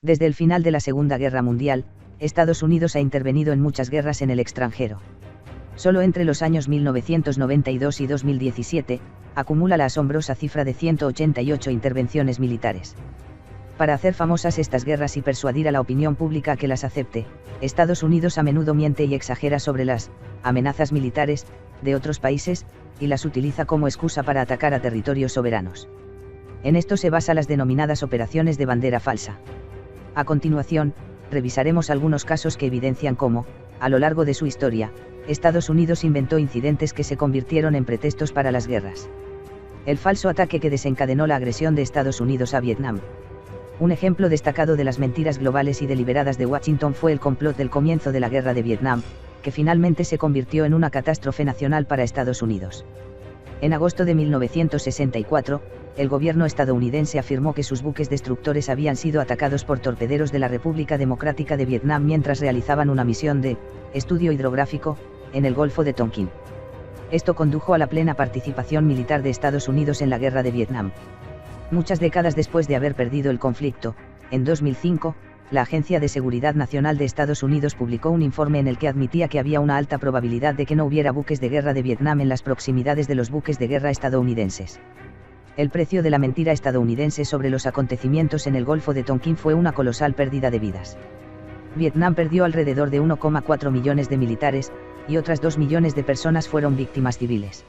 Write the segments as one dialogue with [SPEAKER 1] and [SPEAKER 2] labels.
[SPEAKER 1] Desde el final de la Segunda Guerra Mundial, Estados Unidos ha intervenido en muchas guerras en el extranjero. Solo entre los años 1992 y 2017, acumula la asombrosa cifra de 188 intervenciones militares. Para hacer famosas estas guerras y persuadir a la opinión pública a que las acepte, Estados Unidos a menudo miente y exagera sobre las amenazas militares de otros países, y las utiliza como excusa para atacar a territorios soberanos. En esto se basa las denominadas operaciones de bandera falsa. A continuación, revisaremos algunos casos que evidencian cómo, a lo largo de su historia, Estados Unidos inventó incidentes que se convirtieron en pretextos para las guerras. El falso ataque que desencadenó la agresión de Estados Unidos a Vietnam. Un ejemplo destacado de las mentiras globales y deliberadas de Washington fue el complot del comienzo de la Guerra de Vietnam, que finalmente se convirtió en una catástrofe nacional para Estados Unidos. En agosto de 1964, el gobierno estadounidense afirmó que sus buques destructores habían sido atacados por torpederos de la República Democrática de Vietnam mientras realizaban una misión de estudio hidrográfico en el Golfo de Tonkin. Esto condujo a la plena participación militar de Estados Unidos en la Guerra de Vietnam. Muchas décadas después de haber perdido el conflicto, en 2005, la Agencia de Seguridad Nacional de Estados Unidos publicó un informe en el que admitía que había una alta probabilidad de que no hubiera buques de guerra de Vietnam en las proximidades de los buques de guerra estadounidenses. El precio de la mentira estadounidense sobre los acontecimientos en el Golfo de Tonkin fue una colosal pérdida de vidas. Vietnam perdió alrededor de 1,4 millones de militares, y otras 2 millones de personas fueron víctimas civiles.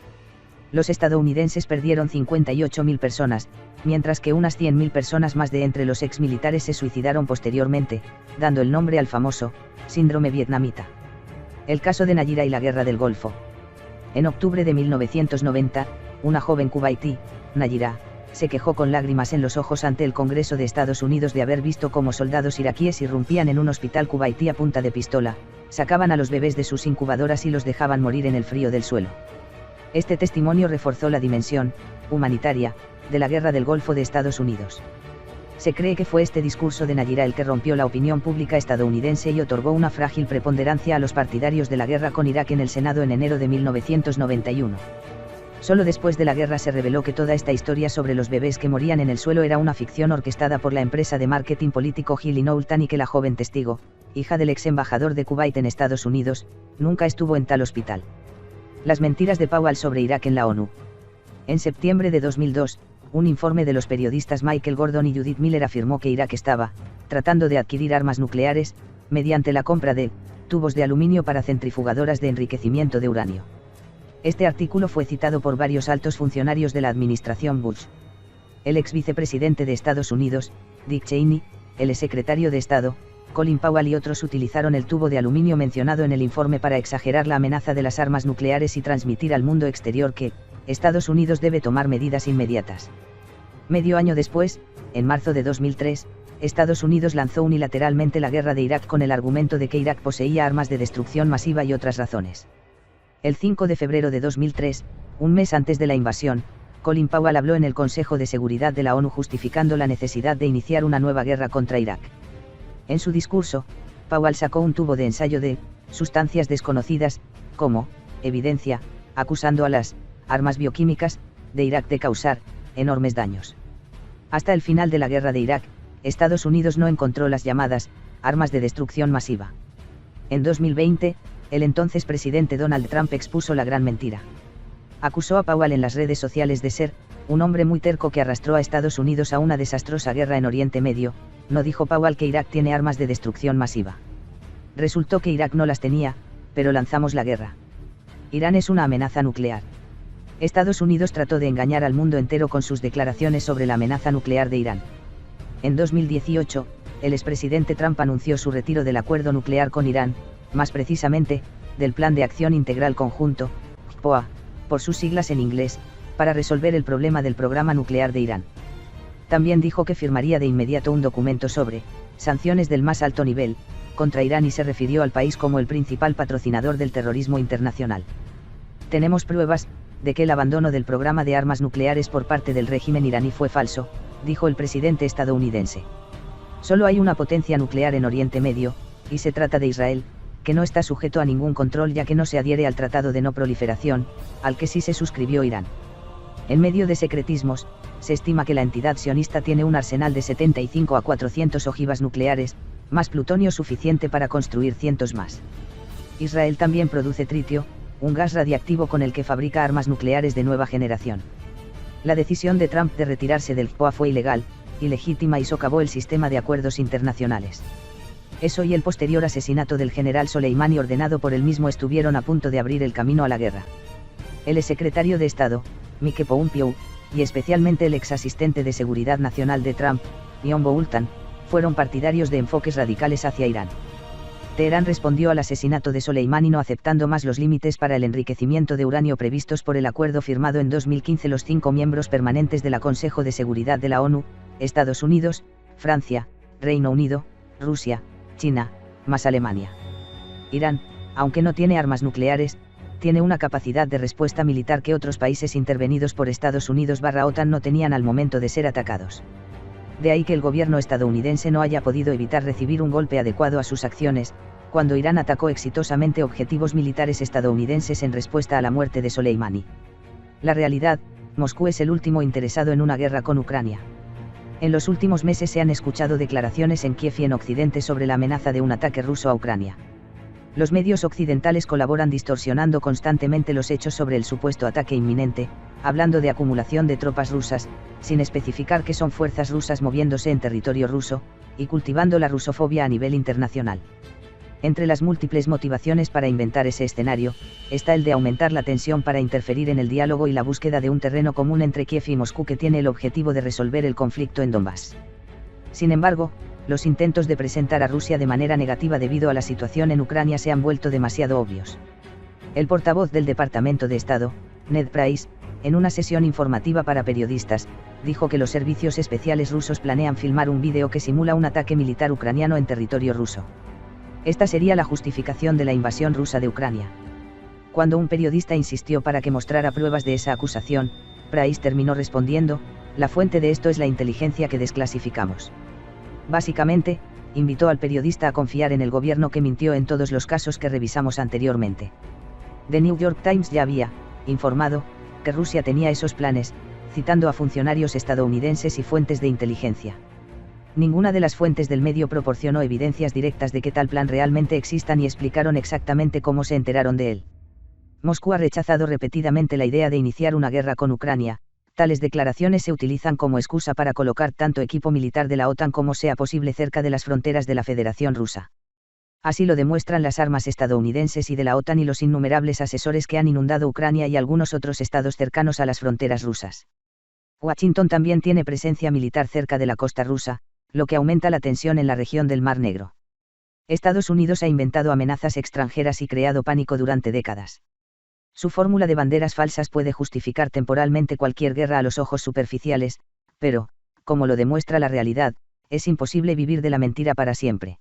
[SPEAKER 1] Los estadounidenses perdieron 58.000 personas, mientras que unas 100.000 personas más de entre los exmilitares se suicidaron posteriormente, dando el nombre al famoso síndrome vietnamita. El caso de Nayirah y la Guerra del Golfo. En octubre de 1990, una joven kuwaití, Nayirah, se quejó con lágrimas en los ojos ante el Congreso de Estados Unidos de haber visto cómo soldados iraquíes irrumpían en un hospital kuwaití a punta de pistola, sacaban a los bebés de sus incubadoras y los dejaban morir en el frío del suelo. Este testimonio reforzó la dimensión humanitaria de la Guerra del Golfo de Estados Unidos. Se cree que fue este discurso de Nayirah el que rompió la opinión pública estadounidense y otorgó una frágil preponderancia a los partidarios de la guerra con Irak en el Senado en enero de 1991. Solo después de la guerra se reveló que toda esta historia sobre los bebés que morían en el suelo era una ficción orquestada por la empresa de marketing político Hill & Knowlton y que la joven testigo, hija del ex embajador de Kuwait en Estados Unidos, nunca estuvo en tal hospital. Las mentiras de Powell sobre Irak en la ONU. En septiembre de 2002, un informe de los periodistas Michael Gordon y Judith Miller afirmó que Irak estaba tratando de adquirir armas nucleares, mediante la compra de tubos de aluminio para centrifugadoras de enriquecimiento de uranio. Este artículo fue citado por varios altos funcionarios de la administración Bush. El ex vicepresidente de Estados Unidos, Dick Cheney, el secretario de Estado, Colin Powell y otros utilizaron el tubo de aluminio mencionado en el informe para exagerar la amenaza de las armas nucleares y transmitir al mundo exterior que Estados Unidos debe tomar medidas inmediatas. Medio año después, en marzo de 2003, Estados Unidos lanzó unilateralmente la guerra de Irak con el argumento de que Irak poseía armas de destrucción masiva y otras razones. El 5 de febrero de 2003, un mes antes de la invasión, Colin Powell habló en el Consejo de Seguridad de la ONU justificando la necesidad de iniciar una nueva guerra contra Irak. En su discurso, Powell sacó un tubo de ensayo de sustancias desconocidas, como evidencia, acusando a las armas bioquímicas de Irak de causar enormes daños. Hasta el final de la guerra de Irak, Estados Unidos no encontró las llamadas armas de destrucción masiva. En 2020, el entonces presidente Donald Trump expuso la gran mentira. Acusó a Powell en las redes sociales de ser un hombre muy terco que arrastró a Estados Unidos a una desastrosa guerra en Oriente Medio. No dijo Powell que Irak tiene armas de destrucción masiva. Resultó que Irak no las tenía, pero lanzamos la guerra. Irán es una amenaza nuclear. Estados Unidos trató de engañar al mundo entero con sus declaraciones sobre la amenaza nuclear de Irán. En 2018, el expresidente Trump anunció su retiro del acuerdo nuclear con Irán, más precisamente, del Plan de Acción Integral Conjunto, POA, por sus siglas en inglés, para resolver el problema del programa nuclear de Irán. También dijo que firmaría de inmediato un documento sobre sanciones del más alto nivel contra Irán y se refirió al país como el principal patrocinador del terrorismo internacional. Tenemos pruebas de que el abandono del programa de armas nucleares por parte del régimen iraní fue falso, dijo el presidente estadounidense. Solo hay una potencia nuclear en Oriente Medio, y se trata de Israel, que no está sujeto a ningún control ya que no se adhiere al Tratado de No Proliferación, al que sí se suscribió Irán. En medio de secretismos, se estima que la entidad sionista tiene un arsenal de 75 a 400 ojivas nucleares, más plutonio suficiente para construir cientos más. Israel también produce tritio, un gas radiactivo con el que fabrica armas nucleares de nueva generación. La decisión de Trump de retirarse del GPOA fue ilegal, ilegítima y socavó el sistema de acuerdos internacionales. Eso y el posterior asesinato del general Soleimani ordenado por él mismo estuvieron a punto de abrir el camino a la guerra. El exsecretario de Estado, Mike Pompeo, y especialmente el ex asistente de Seguridad Nacional de Trump, John Bolton, fueron partidarios de enfoques radicales hacia Irán. Teherán respondió al asesinato de Soleimani no aceptando más los límites para el enriquecimiento de uranio previstos por el acuerdo firmado en 2015 los 5 miembros permanentes del Consejo de Seguridad de la ONU, Estados Unidos, Francia, Reino Unido, Rusia, China, más Alemania. Irán, aunque no tiene armas nucleares, tiene una capacidad de respuesta militar que otros países intervenidos por Estados Unidos/OTAN no tenían al momento de ser atacados. De ahí que el gobierno estadounidense no haya podido evitar recibir un golpe adecuado a sus acciones, cuando Irán atacó exitosamente objetivos militares estadounidenses en respuesta a la muerte de Soleimani. La realidad, Moscú es el último interesado en una guerra con Ucrania. En los últimos meses se han escuchado declaraciones en Kiev y en Occidente sobre la amenaza de un ataque ruso a Ucrania. Los medios occidentales colaboran distorsionando constantemente los hechos sobre el supuesto ataque inminente, hablando de acumulación de tropas rusas, sin especificar que son fuerzas rusas moviéndose en territorio ruso, y cultivando la rusofobia a nivel internacional. Entre las múltiples motivaciones para inventar ese escenario, está el de aumentar la tensión para interferir en el diálogo y la búsqueda de un terreno común entre Kiev y Moscú que tiene el objetivo de resolver el conflicto en Donbass. Sin embargo, los intentos de presentar a Rusia de manera negativa debido a la situación en Ucrania se han vuelto demasiado obvios. El portavoz del Departamento de Estado, Ned Price, en una sesión informativa para periodistas, dijo que los servicios especiales rusos planean filmar un vídeo que simula un ataque militar ucraniano en territorio ruso. Esta sería la justificación de la invasión rusa de Ucrania. Cuando un periodista insistió para que mostrara pruebas de esa acusación, Price terminó respondiendo: "La fuente de esto es la inteligencia que desclasificamos". Básicamente, invitó al periodista a confiar en el gobierno que mintió en todos los casos que revisamos anteriormente. The New York Times ya había informado que Rusia tenía esos planes, citando a funcionarios estadounidenses y fuentes de inteligencia. Ninguna de las fuentes del medio proporcionó evidencias directas de que tal plan realmente exista ni explicaron exactamente cómo se enteraron de él. Moscú ha rechazado repetidamente la idea de iniciar una guerra con Ucrania. Tales declaraciones se utilizan como excusa para colocar tanto equipo militar de la OTAN como sea posible cerca de las fronteras de la Federación Rusa. Así lo demuestran las armas estadounidenses y de la OTAN y los innumerables asesores que han inundado Ucrania y algunos otros estados cercanos a las fronteras rusas. Washington también tiene presencia militar cerca de la costa rusa, lo que aumenta la tensión en la región del Mar Negro. Estados Unidos ha inventado amenazas extranjeras y creado pánico durante décadas. Su fórmula de banderas falsas puede justificar temporalmente cualquier guerra a los ojos superficiales, pero, como lo demuestra la realidad, es imposible vivir de la mentira para siempre.